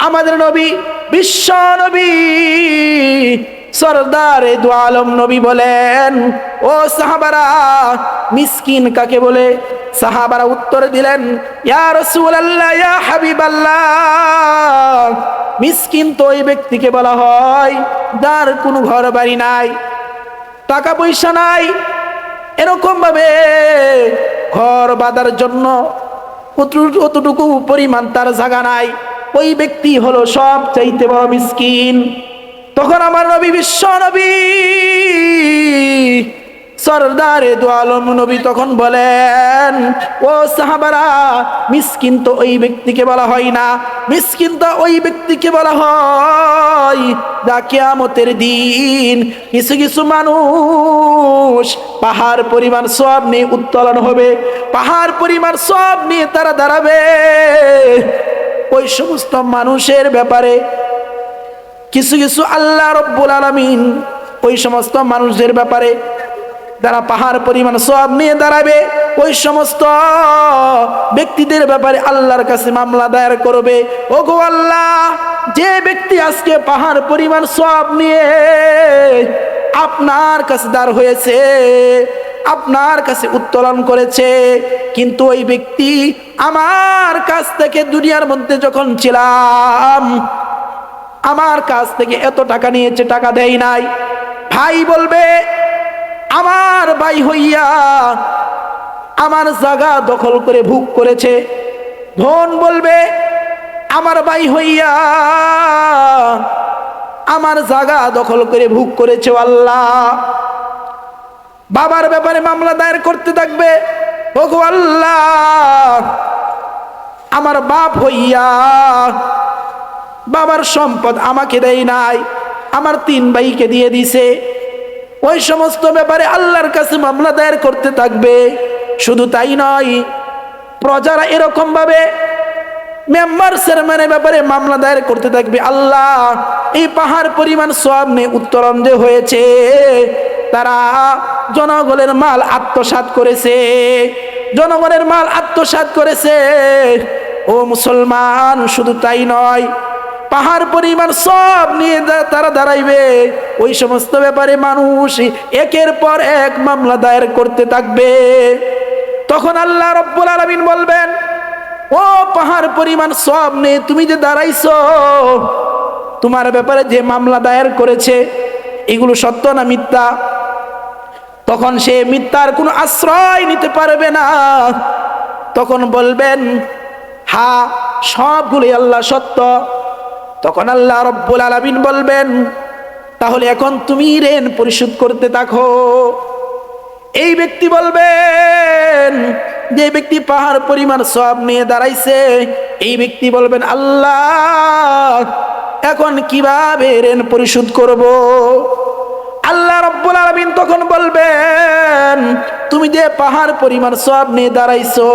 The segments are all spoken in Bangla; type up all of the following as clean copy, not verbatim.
আমাদের নবী, বিশ্ব নবী, সরদারে দু আলম নবী বলেন, ও সাহাবারা, মিসকিন কাকে বলে? সাহাবারা উত্তর দিলেন, ইয়া রাসূলুল্লাহ, ইয়া হাবিবাল্লাহ, মিসকিন তো ওই ব্যক্তিকে বলা হয় যার কোনো ঘর বাড়ি নাই, টাকা পয়সা নাই, এরকম ভাবে ঘর বাঁধার জন্য অতটুকু পরিমাণ তার জায়গা নাই, ওই ব্যক্তি হলো সব চাইতে বড় মিসকিন। তখন আমার নবী, বিশ্ব নবী, সরদারে দু আলম নবী তখন বলেন, ও সাহাবারা, মিসকিন তো ওই ব্যক্তিকে বলা হয় না, মিসকিন তো ওই ব্যক্তিকে বলা হয় যা কিয়ামতের দিন কিছু কিছু মানুষ পাহাড় পরিমাণ সওয়াব নিয়ে উত্তোলন হবে, পাহাড় পরিমাণ সওয়াব নিয়ে তারা দাঁড়াবে। ওই সমস্ত মানুষের ব্যাপারে কিছু কিছু আল্লাহ রব্বুল আলামিন ওই সমস্ত মানুষদের ব্যাপারে যারা পাহাড় পরিমাণ সওয়াব নিয়ে দাঁড়াবে, ওই সমস্ত ব্যক্তিদের ব্যাপারে আল্লাহর কাছে মামলা দায়ের করবে। ওগো আল্লাহ, যে ব্যক্তি আজকে পাহাড় পরিমাণ সওয়াব নিয়ে আপনার কাছে দাঁড় হয়েছে, আপনার কাছে উত্তোলন করেছে, কিন্তু ওই ব্যক্তি আমার কাছ থেকে দুনিয়ার মধ্যে যখন ছিলাম আমার কাছ থেকে এত টাকা নিয়েছে, টাকা দেয় নাই। ভাই বলবে, আমার ভাই হইয়া আমার জায়গা দখল করে ভোগ করেছে। বোন বলবে, আমার ভাই হইয়া আমার জায়গা দখল করে ভোগ করেছে আল্লাহ। বাবার ব্যাপারে মামলা দায়ের করতে থাকবে, ওগো আল্লাহ, আমার বাপ হইয়া বাবার সম্পদ আমাকে দেয় নাই, আমার 3 ভাইকে দিয়ে দিছে। ওই সমস্ত ব্যাপারে আল্লাহর কাছে মামলা দায়ের করতে থাকবে। শুধু তাই নয়, প্রজারা এরকম ভাবে মেম্বার চেয়ারম্যানের ব্যাপারে মামলা দায়ের করতে থাকবে, আল্লাহ, এই পাহাড় পরিমাণ সওয়াব নিয়ে উত্তোলন যে হয়েছে, তারা জনগণের মাল আত্মসাৎ করেছে, জনগণের মাল আত্মসাৎ করেছে। ও মুসলমান, শুধু তাই নয়, পাহাড় পরিমাণ সব নিয়ে তারা দাঁড়াইবে। ওই সমস্ত ব্যাপারে মানুষ একের পর এক মামলা দায়ের করতে থাকবে। তখন আল্লাহ রব্বুল আলামিন বলবেন, ও পাহাড় পরিমাণ সব নিয়ে তুমি যে দাঁড়াইছো, তোমার ব্যাপারে যে মামলা দায়ের করেছে এগুলো সত্য না মিথ্যা? তখন সে মিথ্যার কোনো আশ্রয় নিতে পারবে না। তখন বলবেন, হ্যাঁ, সবগুলোই আল্লাহ সত্য। তখন আল্লাহ রব্বুল আলামিন বলবেন, তাহলে এখন তুমি ঋণ পরিশোধ করতে থাকো। এই ব্যক্তি বলবেন, যে ব্যক্তি পাহাড় পরিমাণ সওয়াব নিয়ে দাঁড়াইছে, এই ব্যক্তি বলবেন, আল্লাহ, এখন কিভাবে ঋণ পরিশোধ করব? আল্লাহ রব্বুল আলামিন তখন বলবেন, তুমি যে পাহাড় পরিমাণ সওয়াব নিয়ে দাঁড়াইছো,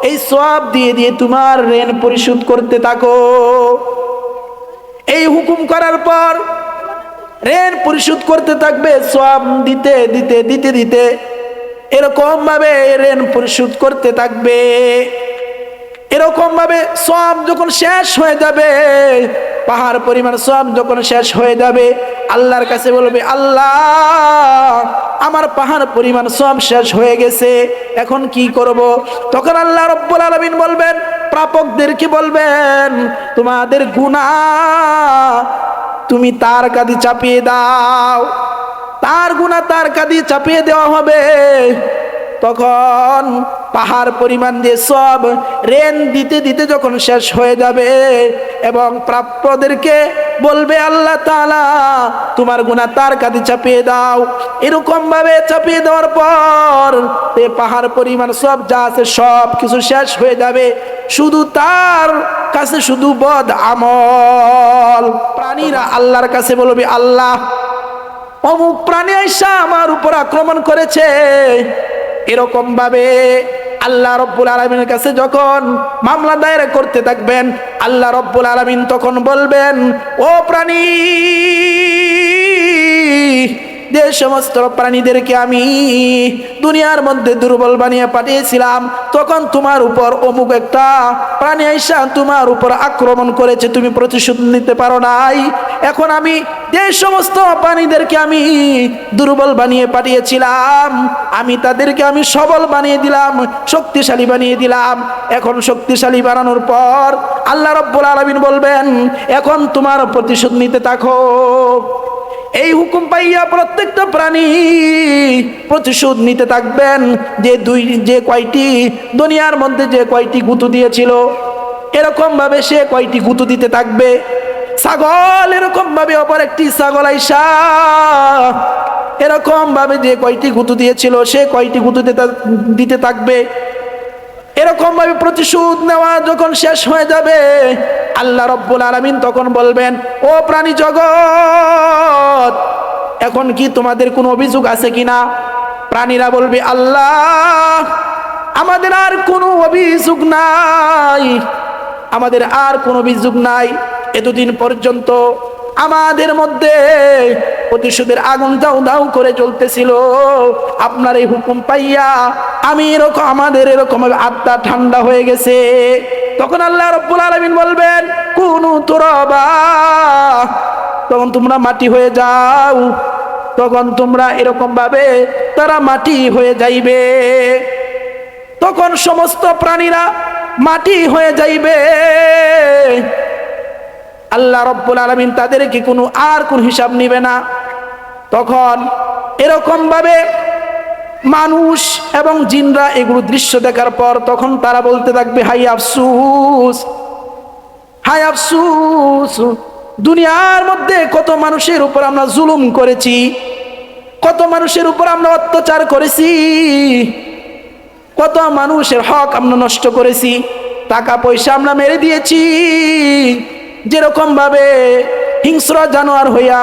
এই সওয়াব দিয়ে দিয়ে তোমার ঋণ পরিশোধ করতে থাকো। এই হুকুম করার পর ঋণ পরিশোধ করতে থাকবে, সওয়াব দিতে দিতে দিতে দিতে এরকম ভাবে ঋণ পরিশোধ করতে থাকবে। এরকম ভাবে সওয়াব যখন শেষ হয়ে যাবে, পাহাড় পরিমাণ সওয়াব যখন শেষ হয়ে যাবে, আল্লাহর কাছে বলবে, আল্লাহ, আমার পাহাড় পরিমাণ সওয়াব শেষ হয়ে গেছে, এখন কি করব? তখন আল্লাহ রব্বুল আলামিন বলবেন, প্রাপকদেরকে বলবেন, তোমাদের গুনাহ তুমি তার কাঁধে চাপিয়ে দাও, তার গুনাহ তার কাঁধে চাপিয়ে দেওয়া হবে। তখন পাহাড় পরিমাণ দিয়ে সব ঋণ দিতে দিতে যখন শেষ হয়ে যাবে এবং প্রাপ্যদেরকে বলবে, আল্লাহ তাআলা, তোমার গুনাহ তার কাঁধে চাপিয়ে দাও। এরকম ভাবে চাপিয়ে দেওয়ার পর পাহাড় পরিমাণ সব যা আছে সব কিছু শেষ হয়ে যাবে, শুধু তার কাছে শুধু বদ আমল। প্রাণীরা আল্লাহর কাছে বলবে, আল্লাহ, অমুক প্রাণী আইসা আমার উপর আক্রমণ করেছে। এরকম ভাবে আল্লাহ রব্বুল আলামিনের কাছে যখন মামলা দায়ের করতে থাকবেন, আল্লাহ রব্বুল আলামিন তখন বলবেন, ও প্রাণী, যে সমস্ত প্রাণীদেরকে আমি দুনিয়ার মধ্যে দুর্বল বানিয়ে পাঠিয়েছিলাম, তখন তোমার উপর অমুক একটা প্রাণী আইসা তোমার উপর আক্রমণ করেছে, তুমি প্রতিশোধ নিতে পারো নাই। এখন আমি যে সমস্ত প্রাণীদেরকে আমি দুর্বল বানিয়ে পাঠিয়েছিলাম, আমি তাদেরকে আমি সবল বানিয়ে দিলাম, শক্তিশালী বানিয়ে দিলাম। এখন শক্তিশালী বানানোর পর আল্লাহ রাব্বুল আলামিন বলবেন, এখন তোমার প্রতিশোধ নিতে থাকো। এই হুকুম পাইয়া প্রত্যেকটা প্রাণী প্রতিশোধ নিতে থাকবেন। যে কয়টি দুনিয়ার মধ্যে যে কয়টি গুঁতো দিয়েছিল, এরকম ভাবে সে কয়টি গুঁতো দিতে থাকবে। ছাগল এরকম ভাবে অপর একটি ছাগল আইসা এরকম ভাবে যে কয়টি গুঁতো দিয়েছিল সে কয়টি গুঁতো দিতে থাকবে। এরকম ভাবে প্রতিশোধ নেওয়া যখন শেষ হয়ে যাবে, আল্লাহ রাব্বুল আলামিন তখন বলবেন, ও প্রাণী জগৎ, এখন কি তোমাদের কোনো অভিযোগ আছে কিনা? প্রাণীরা বলবে, আল্লাহ, আমাদের আর কোনো অভিযোগ নাই, আমাদের আর কোনো অভিযোগ নাই। এতদিন পর্যন্ত আমাদের মধ্যে প্রতিশোধের আগুন দাউ দাউ করে চলতেছিল, আপনার এই হুকুম পাইয়া আমাদের এরকম আত্মা ঠান্ডা হয়ে গেছে। তখন আল্লাহ রাব্বুল আলামিন বলবেন, কুনু তুরাবা, তখন তোমরা মাটি হয়ে যাও। তখন তোমরা এরকম ভাবে তারা মাটি হয়ে যাইবে। তখন সমস্ত প্রাণীরা মাটি হয়ে যাইবে। আল্লাহ রাব্বুল আলামিন তাদেরকে কোনো হিসাব নিবে না। তখন এরকম ভাবে মানুষ এবং জিনরা এগুলো দৃশ্য দেখার পর তখন তারা বলতে থাকবে, হাই আফসুস, হাই আফসুস, দুনিয়ার মধ্যে কত মানুষের উপর আমরা জুলুম করেছি, কত মানুষের উপর আমরা অত্যাচার করেছি, কত মানুষের হক আমরা নষ্ট করেছি, টাকা পয়সা আমরা মেরে দিয়েছি। যেরকম ভাবে হিংস্র জানোয়ার হইয়া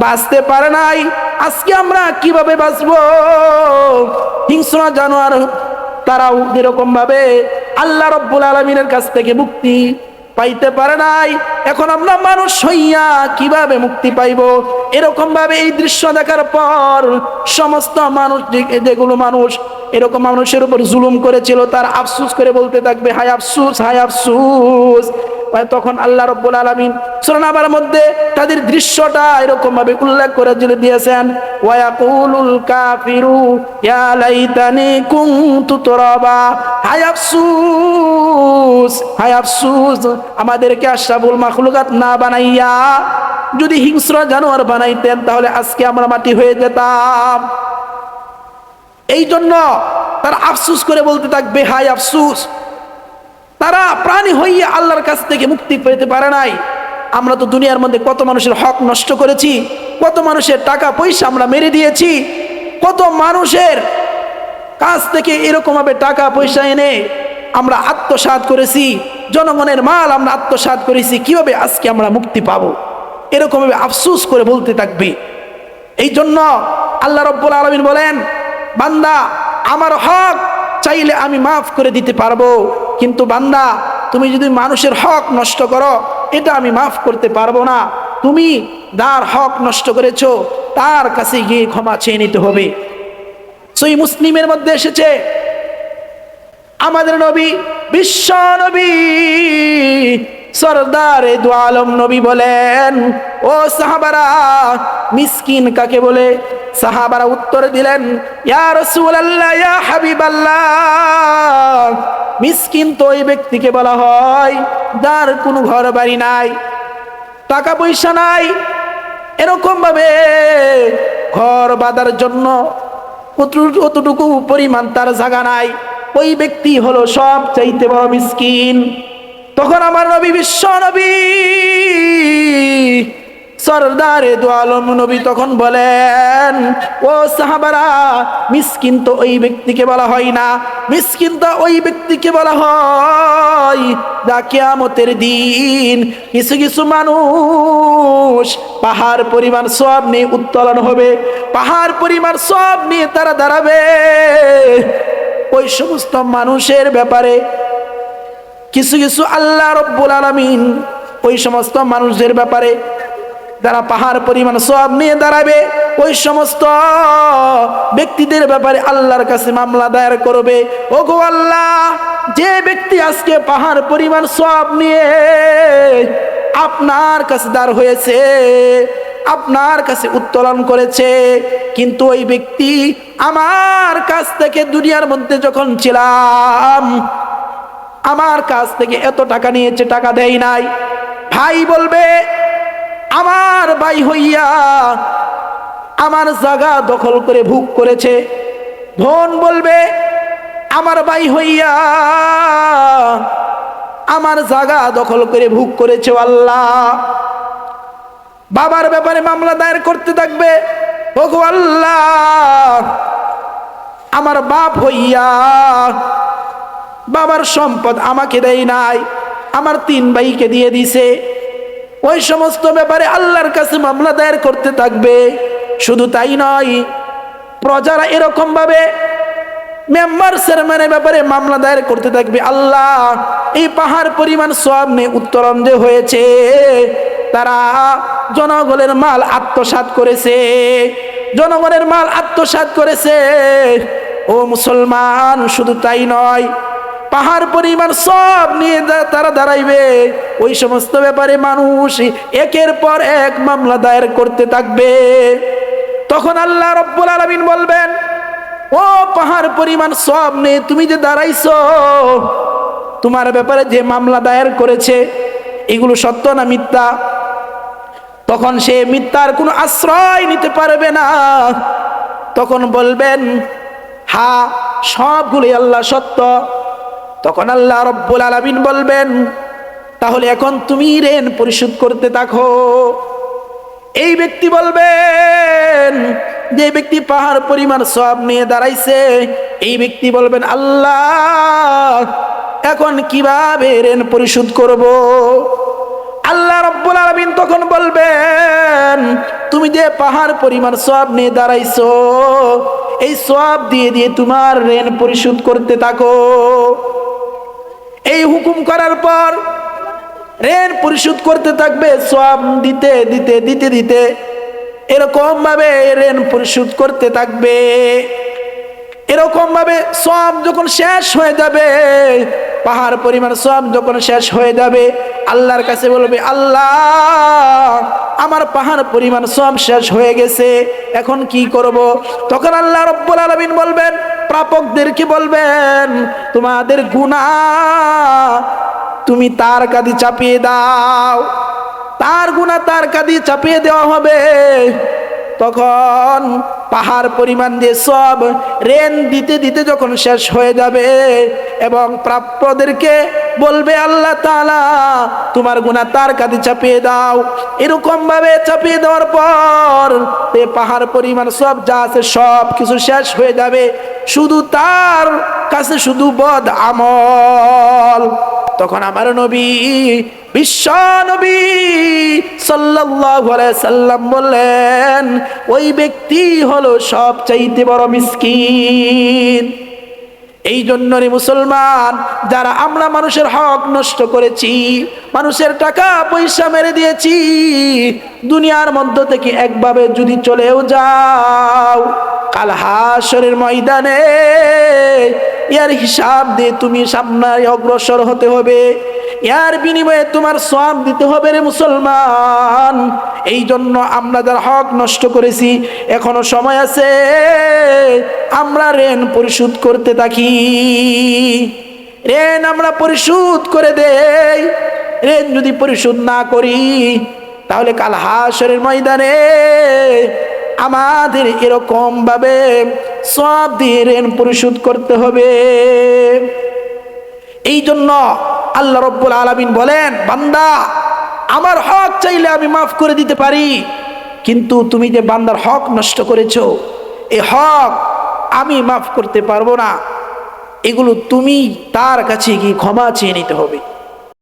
বাঁচতে পারে নাই, আজকে আমরা কিভাবে বাঁচবো? হিংস্র জানোয়ার তারাও যেরকম ভাবে আল্লাহ রাব্বুল আলামিনের কাছ থেকে মুক্তি পাইতে পারে নাই, এখন আমরা মানুষ হইয়া কিভাবে মুক্তি পাইব? এরকম ভাবে এই দৃশ্য দেখার পর সমস্ত মানুষ, যেগুলো মানুষ এরকম মানুষের উপর জুলুম করেছিল, তার আফসোস করে বলতে থাকবে, হায় আফসোস, হায় আফসোস। তখন আল্লাহ রাব্বুল আলামিন সূরা নাবার মধ্যে তাদের দৃশ্যটা এরকম ভাবে উল্লেখ করে দিয়েছেন, ওয়া ইয়াকুলুল কাফিরু ইয়া লাইতানি কুনতু তুরাবা, হায় আফসোস, হায় আফসোস, আমাদেরকে আশরাফুল মাখলুকাত না বানাইয়া যদি হিংস্র জানোয়ার বানাইতেন তাহলে আজকে আমরা মাটি হয়ে যেতাম। এই জন্য তারা আফসোস করে বলতে থাকবে, হায় আফসোস, তারা প্রাণী হইয়া আল্লাহর কাছ থেকে মুক্তি পেতে পারে নাই। আমরা তো দুনিয়ার মধ্যে কত মানুষের হক নষ্ট করেছি, কত মানুষের টাকা পয়সা আমরা মেরে দিয়েছি, কত মানুষের কাছ থেকে এরকম ভাবে টাকা পয়সা এনে আমরা আত্মসাৎ করেছি, জনগণের মাল আমরা আত্মসাৎ করেছি, কিভাবে আজকে আমরা মুক্তি পাবো? এরকম ভাবে আফসোস করে বলতে থাকবে। এই জন্য আল্লাহ রাব্বুল আলামিন বলেন, বান্দা, আমার হক চাইলে আমি মাফ করে দিতে পারবো, কিন্তু বান্দা, তুমি যদি মানুষের হক নষ্ট করো, এটা আমি মাফ করতে পারবো না। তুমি যার হক নষ্ট করেছো তার কাছে গিয়ে ক্ষমা চেয়ে নিতে হবে। সহিহ মুসলিমের মধ্যে এসেছে, আমাদের নবী, বিশ্ব নবী, সরদারে দু আলম নবী বলেন, ও সাহাবারা, মিসকিন কাকে বলে? সাহাবারা উত্তর দিলেন, ইয়া রাসূলুল্লাহ, ইয়া হাবিবাল্লাহ, মিসকিন তো ওই ব্যক্তিকে বলা হয় যার কোনো ঘর বাড়ি নাই, টাকা পয়সা নাই, এরকম ভাবে ঘর বাঁধার জন্য অতটুকু পরিমাণ তার জায়গা নাই, ওই ব্যক্তি হলো সব চাইতে বড় মিসকিন। তখন আমার নবী, বিশ্ব নবী, সরদারে দু আলম নবী তখন বলেন, ও সাহাবারা, মিসকিন তো ওই ব্যক্তিকে বলা হয় না, মিসকিন তো ওই ব্যক্তিকে বলা হয় যা কিয়ামতের দিন কিছু কিছু মানুষ পাহাড় পরিমাণ সওয়াব নিয়ে উত্তোলন হবে, পাহাড় পরিমাণ সওয়াব নিয়ে তারা দাঁড়াবে। ওই সমস্ত মানুষের ব্যাপারে কিছু কিছু আল্লাহ রাব্বুল আলামিন ওই সমস্ত মানুষদের ব্যাপারে যারা পাহাড় পরিমাণ সওয়াব নিয়ে দাঁড়াবে, ওই সমস্ত ব্যক্তিদের ব্যাপারে আল্লাহর কাছে মামলা দায়ের করবে। ওগো আল্লাহ, যে ব্যক্তি আজকে পাহাড় পরিমাণ সওয়াব নিয়ে আপনার কাছে দাঁড় হয়েছে, আপনার কাছে উত্তোলন করেছে, কিন্তু ওই ব্যক্তি আমার কাছ থেকে দুনিয়ার মধ্যে যখন ছিলাম আমার কাছ থেকে এত টাকা নিয়েছে, টাকা দেয় নাই। ভাই বলবে আমার ভাই হইয়া আমার জায়গা দখল করে ভোগ করেছে। বোন বলবে আমার ভাই হইয়া আমার জায়গা দখল করে ভোগ করেছে আল্লাহ। বাবার ব্যাপারে মামলা দায়ের করতে থাকবে। ওগো আল্লাহ, আমার বাপ হইয়া বাবার সম্পদ আমাকে দেয় নাই, আমার 3 ভাইকে দিয়ে দিছে। ওই সমস্ত ব্যাপারে আল্লাহর কাছে মামলা দায়ের করতে থাকবে। শুধু তাই নয়, প্রজারা এরকম ভাবে মেম্বার চেয়ারম্যানের ব্যাপারে মামলা দায়ের করতে থাকবে। আল্লাহ, এই পাহাড় পরিমাণ সওয়াব নিয়ে উত্তোলন যে হয়েছে, তারা জনগণের মাল আত্মসাৎ করেছে, জনগণের মাল আত্মসাৎ করেছে। ও মুসলমান, শুধু তাই নয়, পাহাড় পরিমাণ সব নিয়ে তারা দাঁড়াইবে। ওই সমস্ত ব্যাপারে মানুষ একের পর এক মামলা দায়ের করতে থাকবে। তখন আল্লাহ রব্বুল আলামিন বলবেন, ও পাহাড় পরিমাণ সব নিয়ে তুমি যে দাঁড়াইছো, তোমার ব্যাপারে যে মামলা দায়ের করেছে এগুলো সত্য না মিথ্যা? তখন সে মিথ্যার কোনো আশ্রয় নিতে পারবে না। তখন বলবেন, হ্যাঁ, সবগুলোই আল্লাহ সত্য। তখন আল্লাহ রব্বুল আলামিন বলবেন, তাহলে এখন তুমি ঋণ পরিশোধ করতে থাকো। এই ব্যক্তি বলবেন, যে ব্যক্তি পাহাড় পরিমাণ সওয়াব নিয়ে দাঁড়াইছে, এই ব্যক্তি বলবেন, আল্লাহ, এখন কিভাবে ঋণ পরিশোধ করব? আল্লাহ রব্বুল আলামিন তখন বলবেন, তুমি যে পাহাড় পরিমাণ সওয়াব নিয়ে দাঁড়াইছো, এই সওয়াব দিয়ে দিয়ে তোমার ঋণ পরিশোধ করতে থাকো। এই হুকুম করার পর ঋণ পরিশোধ করতে থাকবে, সওয়াব দিতে দিতে দিতে দিতে এরকম ভাবে ঋণ পরিশোধ করতে থাকবে। এরকম ভাবে সওয়াব যখন শেষ হয়ে যাবে, পাহাড় পরিমাণ সওয়াব যখন শেষ হয়ে যাবে, আল্লাহর কাছে বলবে, আল্লাহ, আমার পাহাড় পরিমাণ সওয়াব শেষ হয়ে গেছে, এখন কি করব? তখন আল্লাহ রব্বুল আলামিন বলবেন, প্রাপকদেরকে বলবেন, তোমাদের গুনাহ তুমি তার কাঁধে চাপিয়ে দাও। তার গুনাহ তার কাঁধে চাপিয়ে দেওয়া হবে। তখন পাহাড় পরিমাণ দিয়ে সব ঋণ দিতে দিতে যখন শেষ হয়ে যাবে এবং প্রাপ্যদেরকে বলবে, আল্লাহ তাআলা, তোমার গুনাহ তার কাঁধে চাপিয়ে দাও। এরকম ভাবে চাপিয়ে দেওয়ার পর পাহাড় পরিমাণ সব যা আছে সব কিছু শেষ হয়ে যাবে, শুধু তার কাছে শুধু বদ আমল। তখন আমার নবী, বিশ্ব নবী সাল্লাল্লাহু আলাইহি সাল্লাম বললেন, ওই ব্যক্তি হলো সবচাইতে বড় মিসকিন। এই জন্য রে মুসলমান, যারা আমরা মানুষের হক নষ্ট করেছি, মানুষের টাকা পয়সা মেরে দিয়েছি, দুনিয়ার মধ্য থেকে একভাবে যদি চলেও যাও, কাল হাশরের ময়দানে এর হিসাব দিয়ে তুমি সামনে অগ্রসর হতে হবে। এর বিনিময়ে তোমার সওয়াব দিতে হবে রে মুসলমান। এই জন্য আমরা যারা হক নষ্ট করেছি, এখনো সময় আছে, আমরা ঋণ পরিশোধ করতে থাকি। ঋণ আমরা পরিশোধ করে দেই। ঋণ যদি পরিশোধ না করি, তাহলে কাল হাশরের ময়দানে আমাদের এরকম ভাবে সওয়াব দিয়ে ঋণ পরিশোধ করতে হবে। এই জন্য আল্লাহ রব্বুল আলামিন বলেন, বান্দা, আমার হক চাইলে আমি মাফ করে দিতে পারি, কিন্তু তুমি যে বান্দার হক নষ্ট করেছো, এই হক আমি মাফ করতে পারবো না। এগুলো তুমি তার কাছে গিয়ে ক্ষমা চেয়ে নিতে হবে।